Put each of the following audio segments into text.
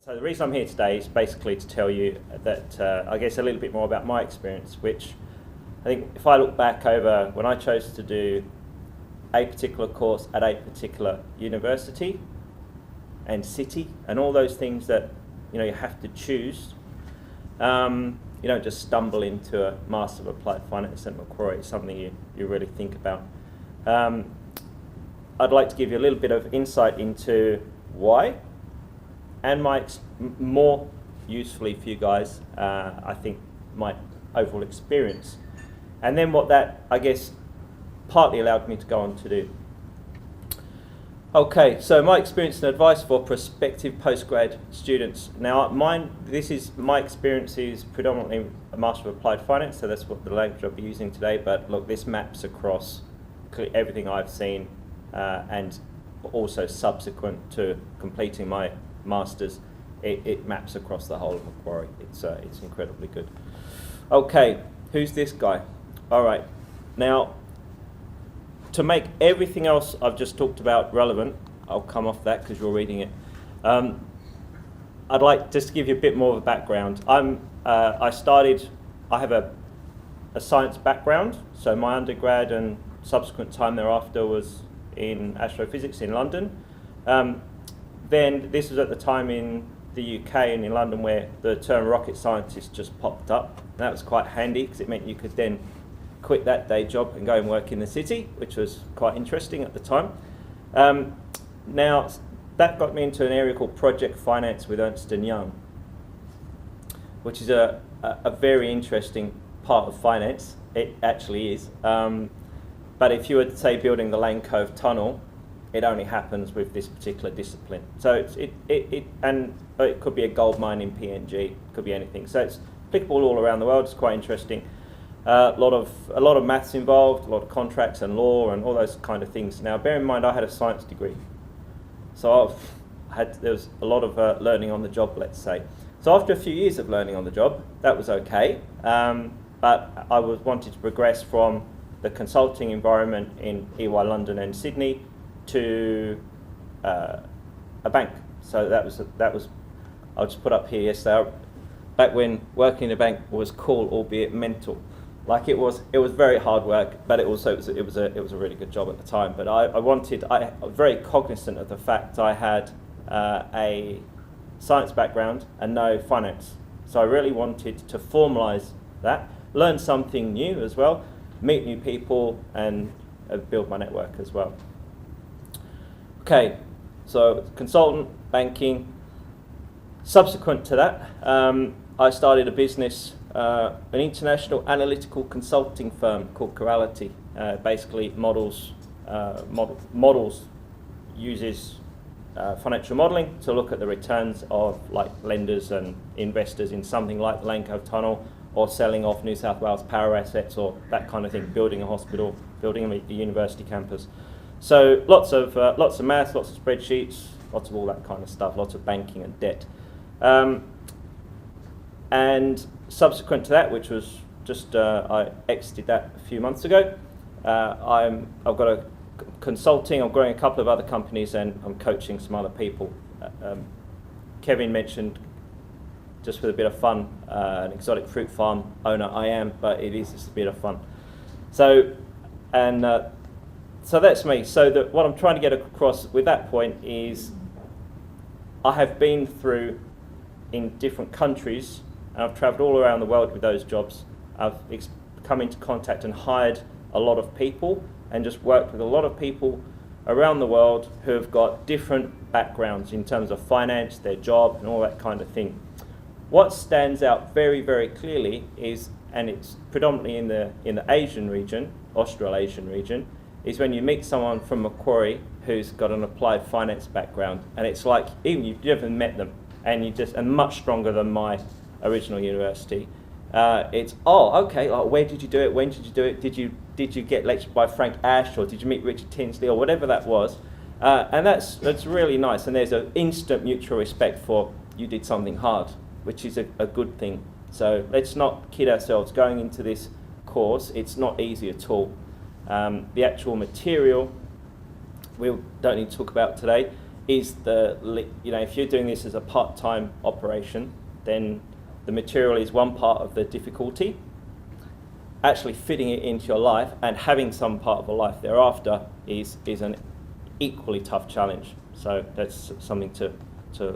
So the reason I'm here today is basically to tell you that I guess a little bit more about my experience, which I think if I look back over when I chose to do a particular course at a particular university and city and all those things that you have to choose, you don't just stumble into a Master of Applied Finance at Macquarie. It's something you really think about. I'd like to give you a little bit of insight into why, and more usefully for you guys, I think my overall experience. And then what that, I guess, partly allowed me to go on to do. Okay, so my experience and advice for prospective postgrad students. Now, my experience is predominantly a Master of Applied Finance, so that's what the language I'll be using today. But look, this maps across everything I've seen, and also subsequent to completing my Masters, it maps across the whole of Macquarie. It's incredibly good. Okay, who's this guy? All right, now to make everything else I've just talked about relevant, I'll come off that because you're reading it. I'd like just to give you a bit more of a background. I have a science background, so my undergrad and subsequent time thereafter was in astrophysics in London. Then this was at the time in the UK and in London where the term rocket scientist just popped up. And that was quite handy because it meant you could then quit that day job and go and work in the city, which was quite interesting at the time. Now, that got me into an area called project finance with Ernst & Young, which is a very interesting part of finance. It actually is. But if you were to say building the Lane Cove Tunnel, it only happens with this particular discipline. So it could be a gold mine in PNG, it could be anything. So it's applicable all around the world. It's quite interesting. A lot of maths involved, a lot of contracts and law and all those kind of things. Now, bear in mind, I had a science degree, so there was a lot of learning on the job, let's say. So after a few years of learning on the job, that was okay. But I wanted to progress from the consulting environment in EY London and Sydney to a bank. So that was I'll just put up here yesterday. Back when working in a bank was cool, albeit mental. Like it was very hard work, but it was a really good job at the time. But I was very cognizant of the fact I had a science background and no finance. So I really wanted to formalise that, learn something new as well, meet new people, and build my network as well. Okay, so consultant, banking. Subsequent to that, I started a business, an international analytical consulting firm called Crawley. Basically, uses financial modelling to look at the returns of like lenders and investors in something like the Lane Cove Tunnel, or selling off New South Wales power assets, or that kind of thing, building a hospital, building a university campus. So lots of maths, lots of spreadsheets, lots of all that kind of stuff, lots of banking and debt. And subsequent to that, which was just I exited that a few months ago, I've got a consulting. I'm growing a couple of other companies, and I'm coaching some other people. Kevin mentioned, just with a bit of fun, an exotic fruit farm owner I am, but it is just a bit of fun. So that's me. So what I'm trying to get across with that point is I have been through in different countries, and I've travelled all around the world with those jobs. I've come into contact and hired a lot of people and just worked with a lot of people around the world who have got different backgrounds in terms of finance, their job, and all that kind of thing. What stands out very, very clearly is, and it's predominantly in the Asian region, Australasian region, is when you meet someone from Macquarie who's got an applied finance background, and it's like even you've never met them, and much stronger than my original university. It's okay. Like, where did you do it? When did you do it? Did you get lectured by Frank Ash, or did you meet Richard Tinsley, or whatever that was? And that's really nice. And there's an instant mutual respect for you did something hard, which is a good thing. So let's not kid ourselves. Going into this course, it's not easy at all. The actual material we don't need to talk about today. is if you're doing this as a part-time operation, then the material is one part of the difficulty. Actually fitting it into your life and having some part of a life thereafter is an equally tough challenge. So that's something to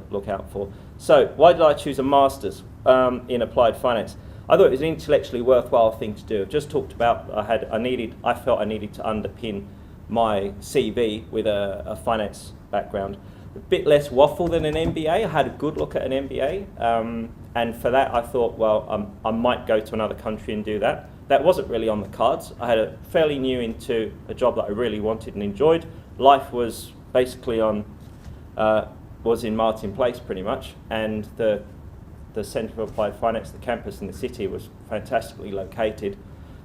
look out for. So why did I choose a master's in applied finance? I thought it was an intellectually worthwhile thing to do. I've just talked about I felt I needed to underpin my CV with a finance background. A bit less waffle than an MBA. I had a good look at an MBA, and for that I thought, well, I might go to another country and do that. That wasn't really on the cards. I had a fairly new into a job that I really wanted and enjoyed. Life was basically was in Martin Place pretty much, and the Centre for Applied Finance, the campus in the city, was fantastically located.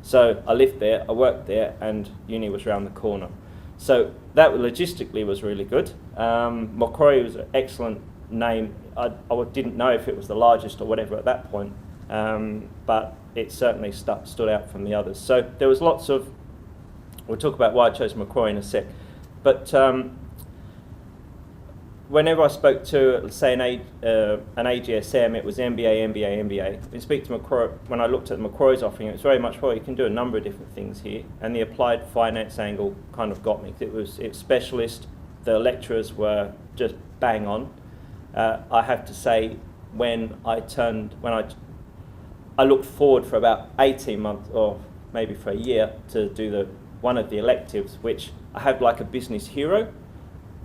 So I lived there, I worked there, and uni was around the corner. So that logistically was really good. Macquarie was an excellent name. I didn't know if it was the largest or whatever at that point, but it certainly stood out from the others. So there was lots of, we'll talk about why I chose Macquarie in a sec, but whenever I spoke to, let's say, an AGSM, it was MBA. When I looked at Macquarie's offering, it was very much, well, you can do a number of different things here, and the applied finance angle kind of got me. It's specialist. The lecturers were just bang on. I have to say, when I looked forward for about 18 months, or maybe for a year, to do one of the electives, which I have like a business hero,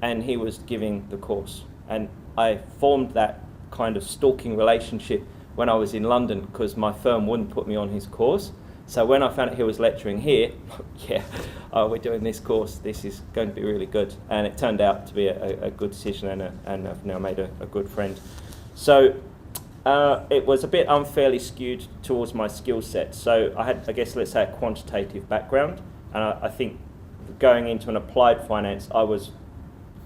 and he was giving the course. And I formed that kind of stalking relationship when I was in London, because my firm wouldn't put me on his course. So when I found out he was lecturing here, we're doing this course, this is going to be really good. And it turned out to be a good decision, and I've now made a good friend. So it was a bit unfairly skewed towards my skill set. So I had, I guess, let's say, a quantitative background. And I think going into an applied finance, I was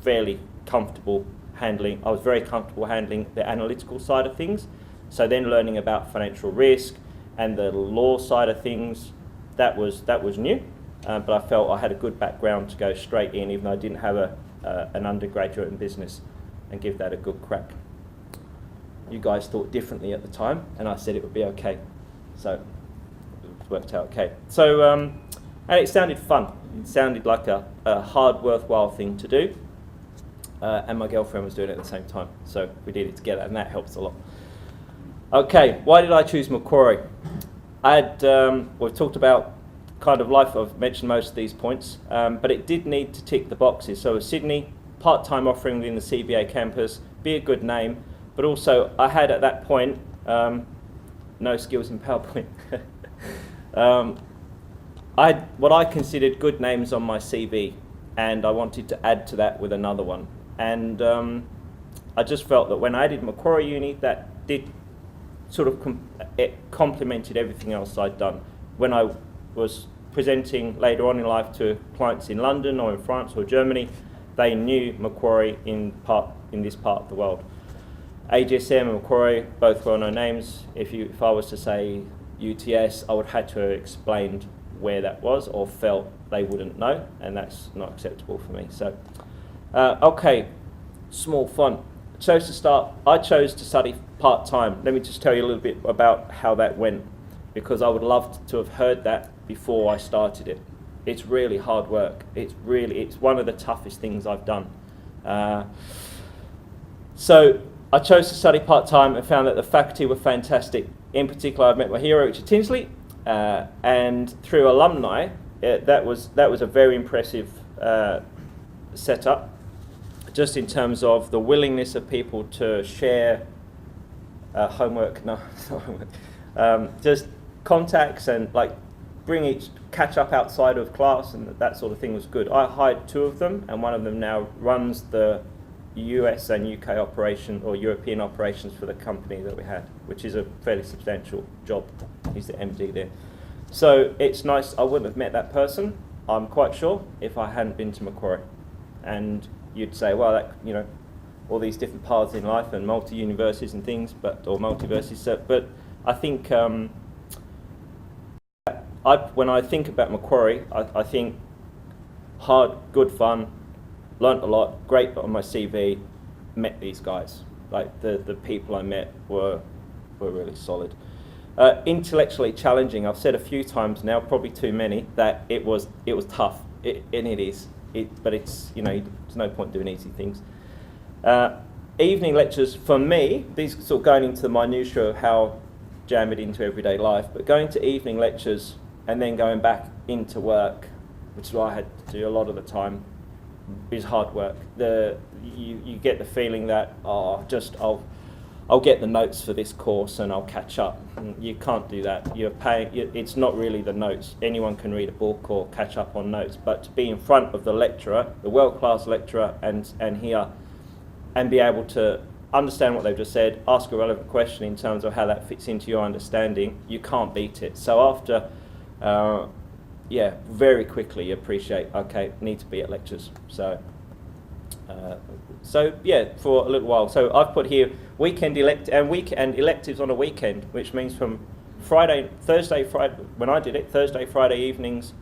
very comfortable handling the analytical side of things. So then learning about financial risk and the law side of things, that was new. But I felt I had a good background to go straight in, even though I didn't have an undergraduate in business, and give that a good crack. You guys thought differently at the time, and I said it would be okay. So it worked out okay. So, and it sounded fun. It sounded like a hard, worthwhile thing to do. And my girlfriend was doing it at the same time, so we did it together, and that helps a lot. Okay, why did I choose Macquarie? We've talked about kind of life, I've mentioned most of these points, but it did need to tick the boxes. So Sydney, part-time offering within the CBA campus, be a good name, but also I had at that point no skills in PowerPoint. I had what I considered good names on my CV, and I wanted to add to that with another one. And I just felt that when I did Macquarie Uni, that did sort of it complemented everything else I'd done. When I was presenting later on in life to clients in London or in France or Germany, they knew Macquarie in this part of the world. AGSM and Macquarie, both well-known names. If I was to say UTS, I would have had to have explained where that was, or felt they wouldn't know, and that's not acceptable for me. So, okay, small fun. I chose to study part-time. Let me just tell you a little bit about how that went, because I would love to have heard that before I started it. It's really hard work. It's one of the toughest things I've done. So I chose to study part-time and found that the faculty were fantastic. In particular, I met my hero, Richard Tinsley, and through alumni, that was a very impressive setup, just in terms of the willingness of people to share homework, no, it's not homework, just contacts and catch up outside of class, and that sort of thing was good. I hired two of them, and one of them now runs the US and UK operation, or European operations, for the company that we had, which is a fairly substantial job. He's the MD there. So it's nice. I wouldn't have met that person, I'm quite sure, if I hadn't been to Macquarie. And you'd say, well, all these different paths in life and multi-universities and things, or multiversities. But I think when I think about Macquarie, I think hard, good fun, learnt a lot, great on my CV, met these guys. Like the people I met were really solid. Intellectually challenging. I've said a few times now, probably too many, that it was tough, and it is. But it's, there's no point doing easy things. Evening lectures, for me, these sort of going into the minutiae of how jam it into everyday life, but going to evening lectures and then going back into work, which is what I had to do a lot of the time, is hard work. You get the feeling that I'll get the notes for this course and I'll catch up. You can't do that. You're paying. It's not really the notes. Anyone can read a book or catch up on notes, but to be in front of the lecturer, the world-class lecturer, and hear and be able to understand what they've just said, ask a relevant question in terms of how that fits into your understanding, you can't beat it. So after, very quickly you appreciate, okay, need to be at lectures. So for a little while. So I've put here weekend electives on a weekend, which means from Friday, when I did it, Thursday, Friday evenings,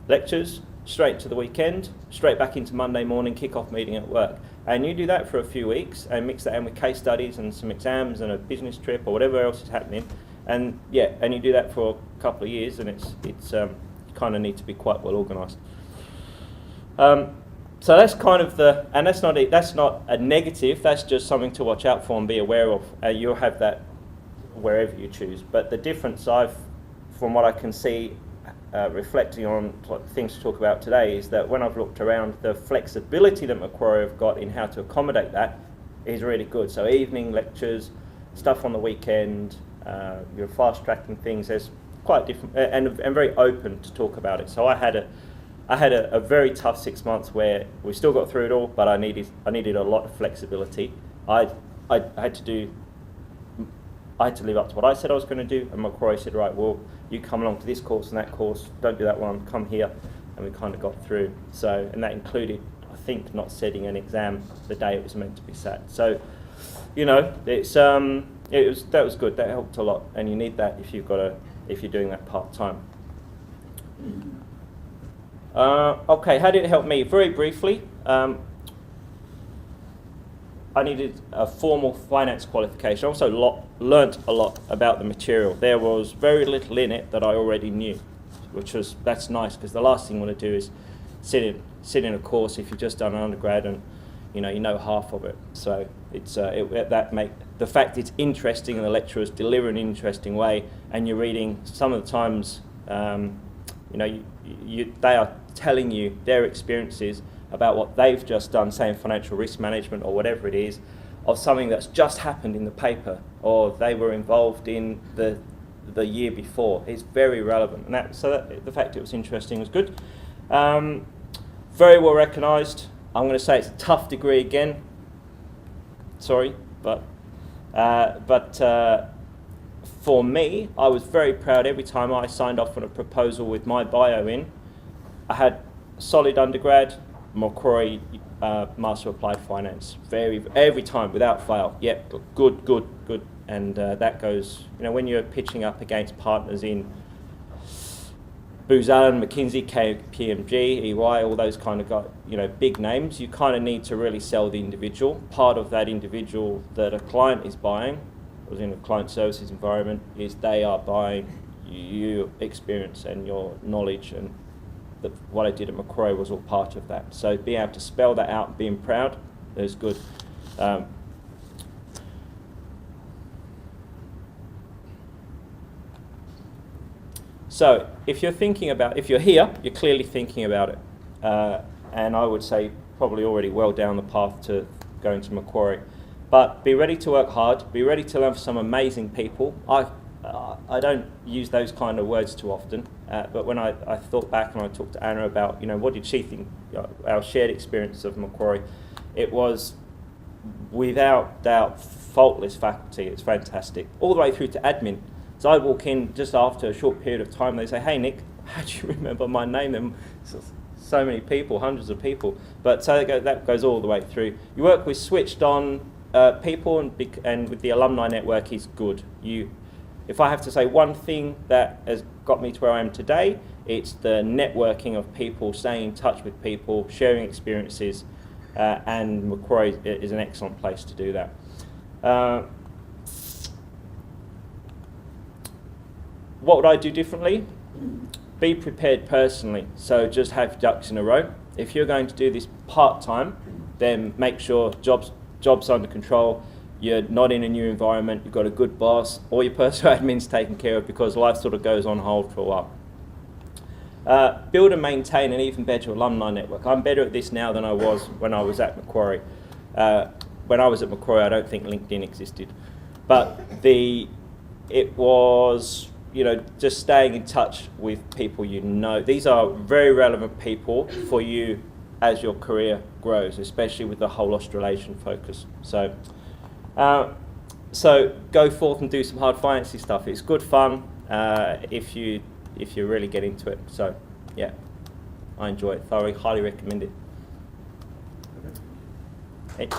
lectures, straight to the weekend, straight back into Monday morning kick-off meeting at work. And you do that for a few weeks and mix that in with case studies and some exams and a business trip or whatever else is happening. And you do that for a couple of years, and it's you kind of need to be quite well organised. So that's kind of that's not a negative, that's just something to watch out for and be aware of. You'll have that wherever you choose. But the difference from what I can see, reflecting on things to talk about today, is that when I've looked around, the flexibility that Macquarie have got in how to accommodate that is really good. So evening lectures, stuff on the weekend, you're fast tracking things. There's quite different and very open to talk about it. So I had a very tough 6 months where we still got through it all, but I needed a lot of flexibility. I had to live up to what I said I was going to do, and Macquarie said, right, well, you come along to this course and that course, don't do that one, come here, and we kind of got through. So, and that included, I think, not setting an exam the day it was meant to be sat. So, that was good. That helped a lot, and you need that if you're doing that part time. Okay, how did it help me? Very briefly, I needed a formal finance qualification. I also learnt a lot about the material. There was very little in it that I already knew, that's nice, because the last thing you want to do is sit in a course if you've just done an undergrad and you know half of it. So it's the fact it's interesting and the lecturers deliver in an interesting way, and you're reading some of the times, they are telling you their experiences about what they've just done, say in financial risk management or whatever it is, of something that's just happened in the paper or they were involved in the year before. Is very relevant, and the fact it was interesting was good. Very well recognised. I'm going to say it's a tough degree again. Sorry, but for me, I was very proud every time I signed off on a proposal with my bio in. I had solid undergrad, Macquarie Master of Applied Finance, every time without fail. Yep, good, and that goes. When you're pitching up against partners in Booz Allen, McKinsey, KPMG, EY, all those kind of guys, big names, you kind of need to really sell the individual. Part of that individual that a client is buying, or in a client services environment, is they are buying your experience and your knowledge, and what I did at Macquarie was all part of that. So being able to spell that out, being proud, is good. So if you're here, you're clearly thinking about it. And I would say probably already well down the path to going to Macquarie. But be ready to work hard, be ready to learn from some amazing people. I don't use those kind of words too often, but when I thought back and I talked to Anna about, what did she think, our shared experience of Macquarie, it was without doubt faultless faculty. It's fantastic, all the way through to admin. So I walk in just after a short period of time, they say, hey Nick, how do you remember my name? And so many people, hundreds of people, but so that goes all the way through. You work with switched on people, and with the alumni network is good. If I have to say one thing that has got me to where I am today, It's the networking of people, staying in touch with people, sharing experiences, and Macquarie is an excellent place to do that. What would I do differently? Be prepared personally, so just have ducks in a row. If you're going to do this part-time, then make sure job's under control, you're not in a new environment, you've got a good boss, all your personal admin's taken care of, because life sort of goes on hold for a while. Build and maintain an even better alumni network. I'm better at this now than I was when I was at Macquarie. When I was at Macquarie, I don't think LinkedIn existed, but it was, you know, just staying in touch with people you know. These are very relevant people for you as your career grows, especially with the whole Australasian focus. So go forth and do some hard financy stuff. It's good fun if you really get into it. So yeah, I enjoy it thoroughly, highly recommend it. Hey.